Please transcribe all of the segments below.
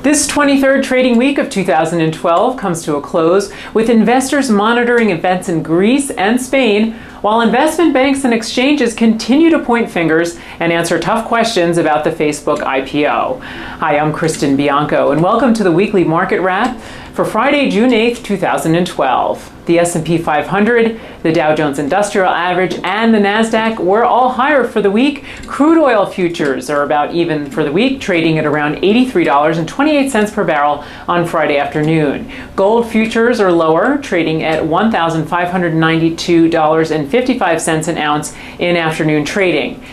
This 23rd trading week of 2012 comes to a close with investors monitoring events in Greece and Spain, while investment banks and exchanges continue to point fingers and answer tough questions about the Facebook IPO. Hi, I'm Kristin Bianco, and welcome to the weekly market wrap for Friday, June 8th, 2012. The S&P 500, the Dow Jones Industrial Average, and the Nasdaq were all higher for the week. Crude oil futures are about even for the week, trading at around $83.28 per barrel on Friday afternoon. Gold futures are lower, trading at $1,592.55 an ounce in afternoon trading.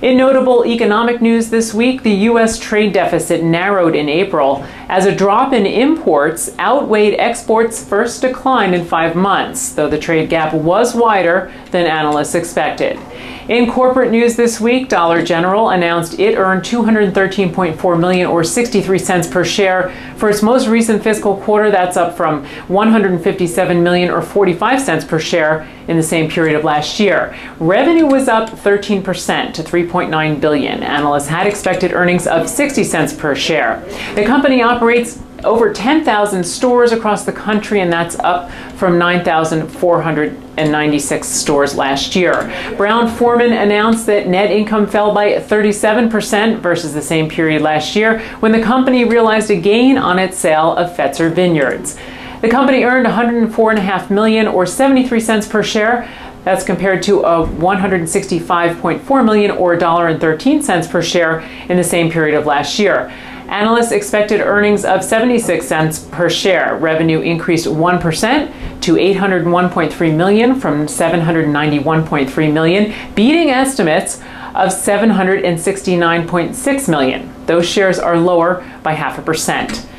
In notable economic news this week, the U.S. trade deficit narrowed in April as a drop in imports outweighed exports' first decline in 5 months, though the trade gap was wider than analysts expected. In corporate news this week, Dollar General announced it earned $213.4 million or 63 cents per share for its most recent fiscal quarter. That's up from $157 million or 45 cents per share in the same period of last year. Revenue was up 13% to $3.9 billion. Analysts had expected earnings of 60 cents per share. The company operates over 10,000 stores across the country, and that's up from 9,496 stores last year. Brown-Forman announced that net income fell by 37% versus the same period last year when the company realized a gain on its sale of Fetzer Vineyards. The company earned $104.5 million or 73 cents per share. That's compared to a $165.4 million or $1.13 per share in the same period of last year. Analysts expected earnings of 76 cents per share. Revenue increased 1% to $801.3 million from $791.3 million, beating estimates of $769.6 million. Those shares are lower by 0.5%.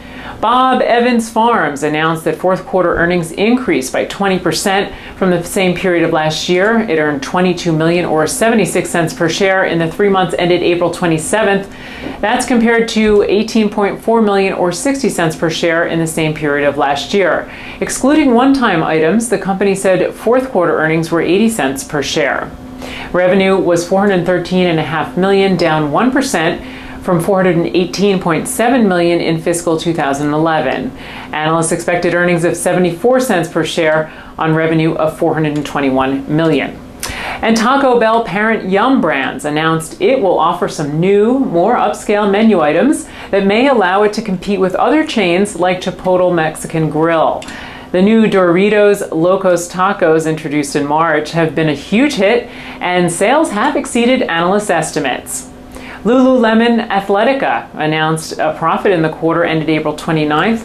Bob Evans Farms announced that fourth quarter earnings increased by 20% from the same period of last year. It earned $22 million or 76 cents per share in the 3 months ended April 27th. That's compared to $18.4 million or 60 cents per share in the same period of last year. Excluding one-time items, the company said fourth quarter earnings were 80 cents per share. Revenue was $413.5 million, down 1%. from $418.7 million in fiscal 2011. Analysts expected earnings of 74 cents per share on revenue of $421 million. And Taco Bell parent Yum Brands announced it will offer some new, more upscale menu items that may allow it to compete with other chains like Chipotle Mexican Grill. The new Doritos Locos Tacos introduced in March have been a huge hit, and sales have exceeded analyst estimates. Lululemon Athletica announced a profit in the quarter ended April 29th,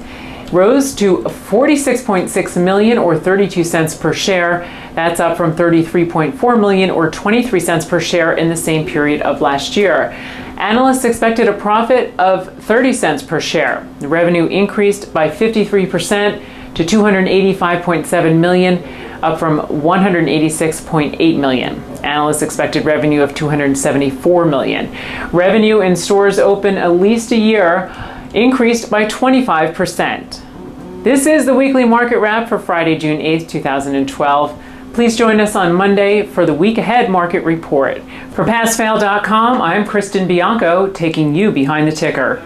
rose to $46.6 million or 32 cents per share. That's up from $33.4 million or 23 cents per share in the same period of last year. Analysts expected a profit of 30 cents per share. The revenue increased by 53% to $285.7 million, up from $186.8 million. Analysts expected revenue of $274 million. Revenue in stores open at least a year increased by 25%. This is the weekly market wrap for Friday, June 8th, 2012. Please join us on Monday for the week ahead market report. For PassFail.com, I'm Kristin Bianco, taking you behind the ticker.